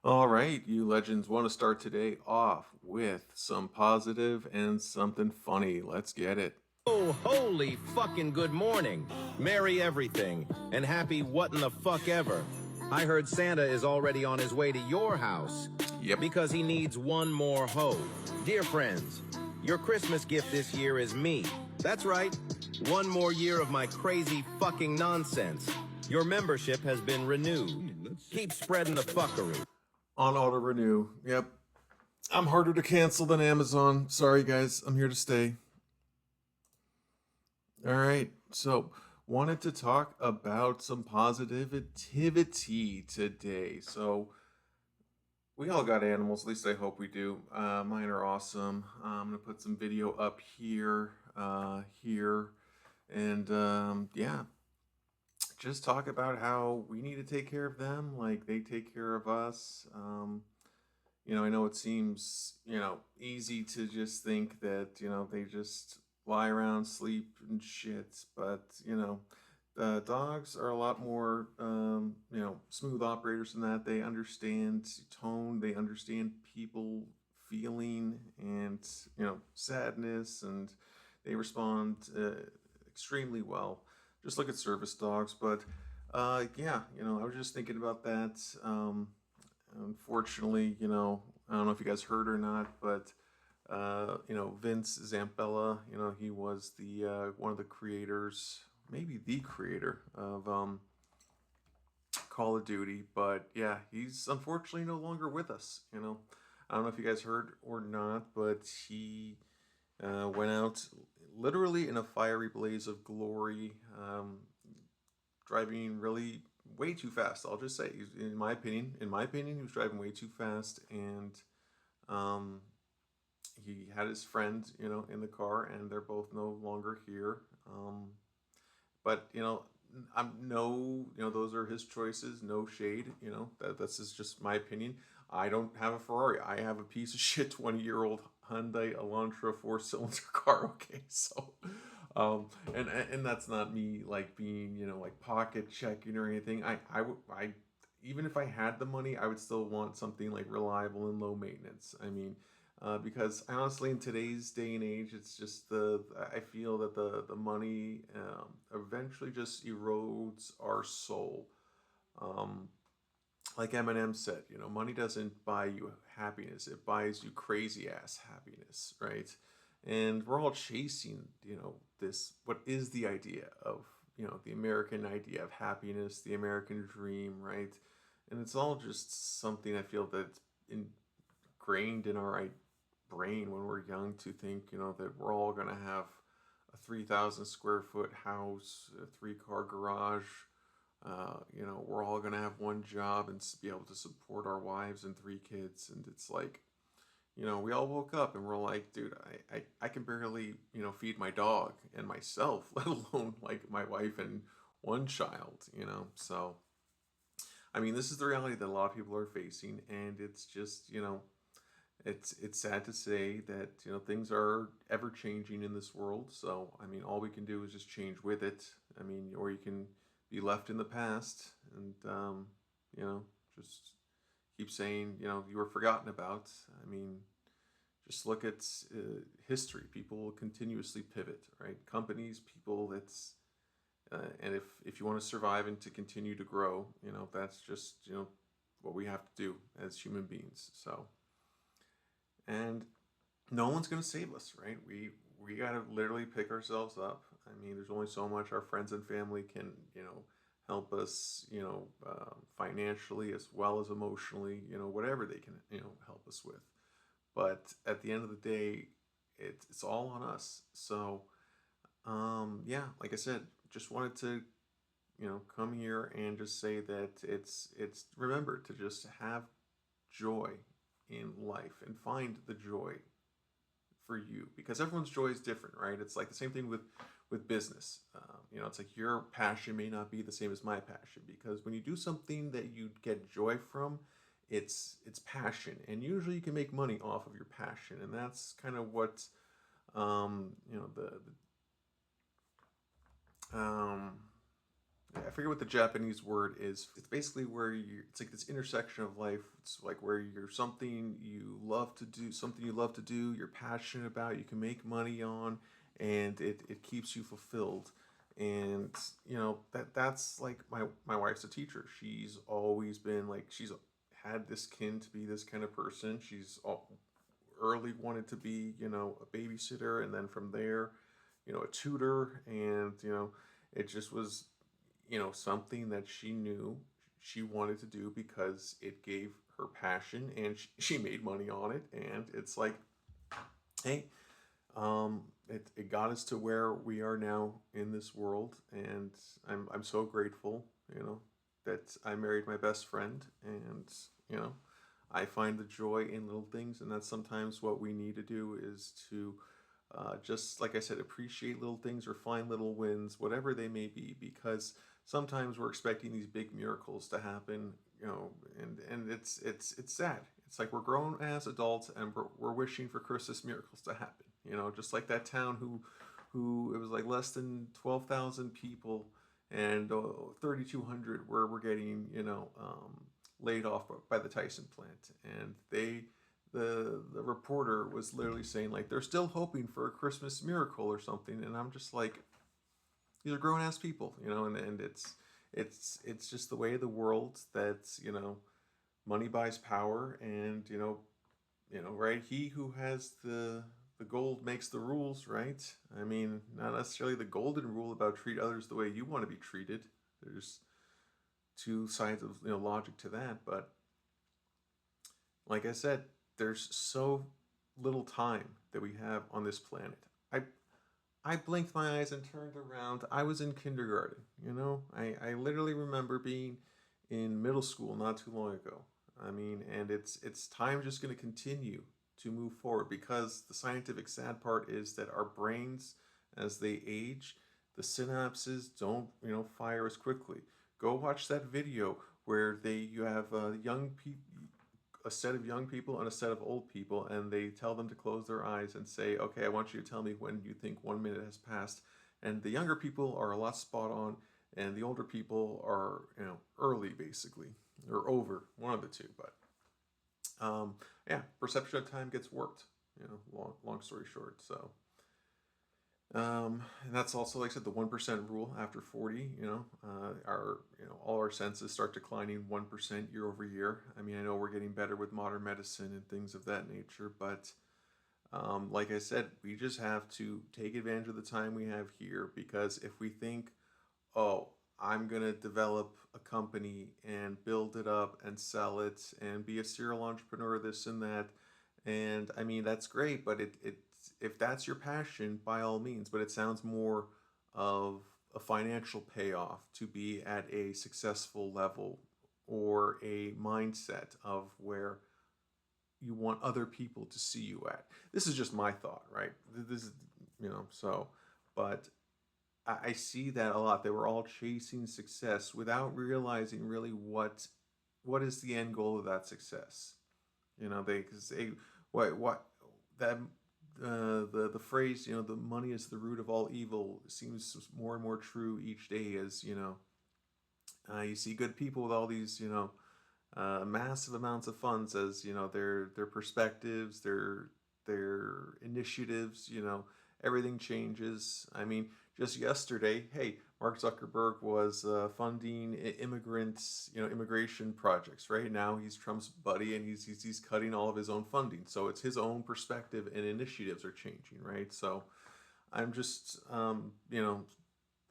All right, you legends want to start today off with some positive and something funny. Let's get it. Oh, holy fucking good morning. Merry everything. And happy what in the fuck ever. I heard Santa is already on his way to your house Yep. because he needs one more hoe. Dear friends, your Christmas gift this year is me. That's right. One more year of my crazy fucking nonsense. Your membership has been renewed. Keep spreading the fuckery. On auto renew. Yep. I'm harder to cancel than Amazon. Sorry, guys. I'm here to stay. All right. So, wanted to talk about some positivity today. So, we all got animals. At least I hope we do. Mine are awesome. I'm gonna put some video up here, and yeah, just talk about how we need to take care of them like they take care of us. I know it seems, easy to just think that, they just lie around, sleep and shit, but, the dogs are a lot more, smooth operators than that. They understand tone, they understand people feeling and, sadness, and they respond extremely well. Just look at service dogs, but yeah, I was just thinking about that. Unfortunately, I don't know if you guys heard or not, but Vince Zampella, he was the one of the creators, maybe the creator of Call of Duty, but yeah, he's unfortunately no longer with us. I don't know if you guys heard or not, but he went out literally in a fiery blaze of glory, driving really way too fast. I'll just say, in my opinion, he was driving way too fast, and um, he had his friend, in the car, and they're both no longer here. But I'm no, those are his choices. No shade, that's just my opinion. I don't have a Ferrari. I have a piece of shit 20-year-old Hyundai Elantra four-cylinder car. Okay, so, and that's not me like being, like pocket checking or anything. I even if I had the money, I would still want something like reliable and low maintenance. I mean, because honestly, in today's day and age, it's just I feel that the money eventually just erodes our soul. Um, like Eminem said, money doesn't buy you happiness; it buys you crazy ass happiness, right? And we're all chasing, this. What is the idea of, the American idea of happiness, the American dream, right? And it's all just something I feel that's ingrained in our brain when we're young to think, that we're all going to have a 3,000 square foot house, a three-car garage. We're all going to have one job and be able to support our wives and three kids. And it's like, we all woke up and we're like, dude, I can barely, feed my dog and myself, let alone like my wife and one child, So, I mean, this is the reality that a lot of people are facing. And it's just, it's sad to say that things are ever changing in this world. So I mean, all we can do is just change with it. I mean, or you can be left in the past and you know just keep saying you were forgotten about. I mean, just look at history. People will continuously pivot, right? Companies, people. That's and if you want to survive and to continue to grow, that's just what we have to do as human beings. So, and no one's going to save us, right? We got to literally pick ourselves up. I mean, there's only so much our friends and family can help us, financially as well as emotionally, whatever they can help us with. But at the end of the day, it's all on us. So yeah, like I said, just wanted to come here and just say that it's remember to just have joy in life and find the joy for you, because everyone's joy is different, right? It's like the same thing with business. It's like your passion may not be the same as my passion, because when you do something that you get joy from, it's passion, and usually you can make money off of your passion, and that's kind of what the I forget what the Japanese word is. It's basically where you, it's like this intersection of life. It's like where you're something you love to do, something you love to do, you're passionate about, you can make money on, and it keeps you fulfilled. And that's like my wife's a teacher. She's always been like, she's had this kin to be this kind of person. She's early wanted to be, a babysitter, and then from there, a tutor, and it just was, something that she knew she wanted to do because it gave her passion, and she made money on it. And it's like, hey, it got us to where we are now in this world, and I'm so grateful, that I married my best friend, and you know, I find the joy in little things, and that's sometimes what we need to do is to just like I said, appreciate little things or find little wins, whatever they may be, because sometimes we're expecting these big miracles to happen, and it's sad. It's like we're grown as adults and we're wishing for Christmas miracles to happen. Just like that town who it was like less than 12,000 people, and 3,200 were getting laid off by the Tyson plant, and the reporter was literally saying like they're still hoping for a Christmas miracle or something, and I'm just like, these are grown ass people, and it's just the way of the world that money buys power, and right, he who has the gold makes the rules, right? I mean, not necessarily the golden rule about treat others the way you want to be treated. There's two sides of logic to that, but like I said, there's so little time that we have on this planet. I blinked my eyes and turned around. I was in kindergarten, I literally remember being in middle school not too long ago. I mean, and it's time just going to continue to move forward, because the scientific sad part is that our brains, as they age, the synapses don't fire as quickly. Go watch that video where you have young people, a set of young people and a set of old people, and they tell them to close their eyes and say, okay, I want you to tell me when you think 1 minute has passed. And the younger people are a lot spot on, and the older people are early, basically, or over, one of the two. But yeah, perception of time gets warped, long story short. So and that's also, like I said, the 1% rule after 40. Our all our senses start declining 1% year over year. I mean, I know we're getting better with modern medicine and things of that nature, but like I said, we just have to take advantage of the time we have here, because if we think, oh, I'm gonna develop a company and build it up and sell it and be a serial entrepreneur, this and that, and I mean that's great, but it if that's your passion, by all means. But it sounds more of a financial payoff to be at a successful level, or a mindset of where you want other people to see you at. This is just my thought, right? This is, so, but I see that a lot. They were all chasing success without realizing really what is the end goal of that success. Because they what that the phrase, the money is the root of all evil, seems more and more true each day, as you see good people with all these massive amounts of funds, as their perspectives, their initiatives, everything changes. I mean, just yesterday, hey, Mark Zuckerberg was funding immigrants, immigration projects. Right now, he's Trump's buddy, and he's cutting all of his own funding. So it's his own perspective and initiatives are changing, right? So I'm just,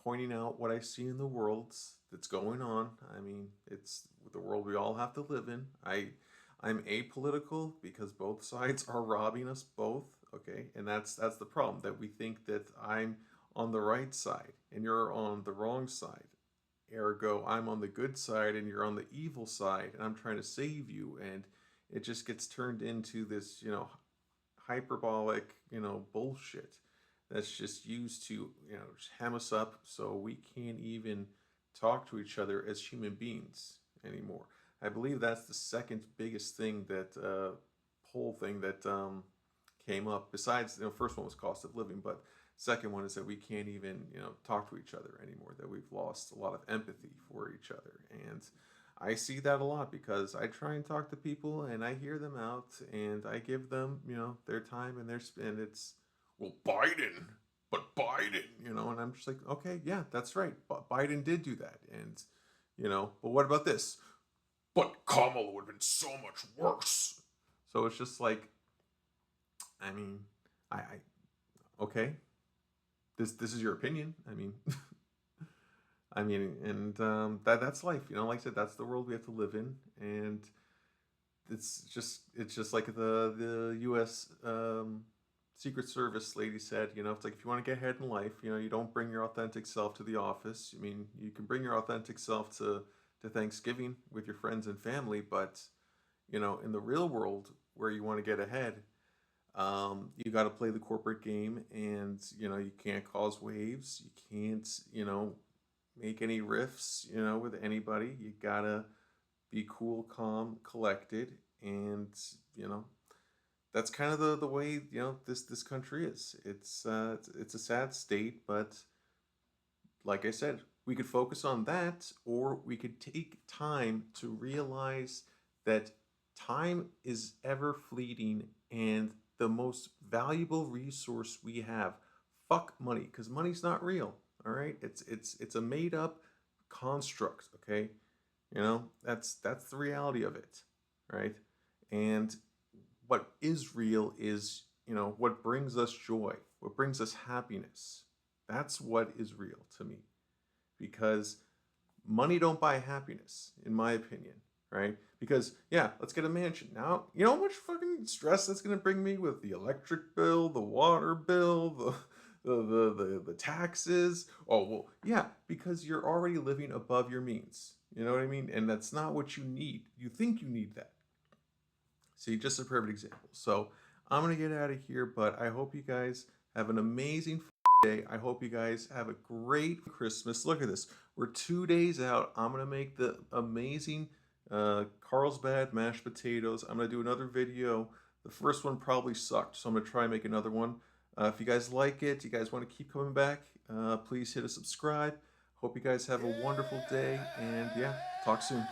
pointing out what I see in the world that's going on. I mean, it's the world we all have to live in. I'm apolitical because both sides are robbing us both. Okay, and that's the problem, that we think that I'm on the right side and you're on the wrong side. Ergo, I'm on the good side and you're on the evil side, and I'm trying to save you, and it just gets turned into this, hyperbolic, bullshit that's just used to, just hem us up so we can't even talk to each other as human beings anymore. I believe that's the second biggest thing that poll thing that came up. Besides, first one was cost of living, but Second one is that we can't even, talk to each other anymore, that we've lost a lot of empathy for each other. And I see that a lot because I try and talk to people and I hear them out and I give them, their time and and it's, well, Biden, but Biden, and I'm just like, okay, yeah, that's right. But Biden did do that. And, but what about this? But Kamala would have been so much worse. So it's just like, I mean, I okay, this is your opinion. I mean, and that's life. Like I said, that's the world we have to live in, and it's just like the U.S. Secret Service lady said. It's like if you want to get ahead in life, you don't bring your authentic self to the office. I mean, you can bring your authentic self to Thanksgiving with your friends and family, but in the real world where you want to get ahead, you got to play the corporate game, and you can't cause waves. You can't make any riffs with anybody. You gotta be cool, calm, collected, and you know that's kind of the way this country is. It's a sad state, but like I said, we could focus on that, or we could take time to realize that time is ever fleeting, and the most valuable resource we have. Fuck money, because money's not real. All right, it's a made up construct. Okay, that's the reality of it, right? And what is real is what brings us joy, what brings us happiness. That's what is real to me, because money don't buy happiness, in my opinion, right? Because yeah, let's get a mansion now. You know how much fucking stress that's gonna bring me with the electric bill, the water bill, the taxes. Oh well, yeah, because you're already living above your means. You know what I mean? And that's not what you need. You think you need that. See, just a perfect example. So I'm gonna get out of here, but I hope you guys have an amazing day. I hope you guys have a great Christmas. Look at this. We're 2 days out. I'm gonna make the amazing Carlsbad mashed potatoes. I'm gonna do another video. The first one probably sucked, so I'm gonna try and make another one. If you guys like it, you guys want to keep coming back, please hit a subscribe. Hope you guys have a wonderful day, and yeah, talk soon.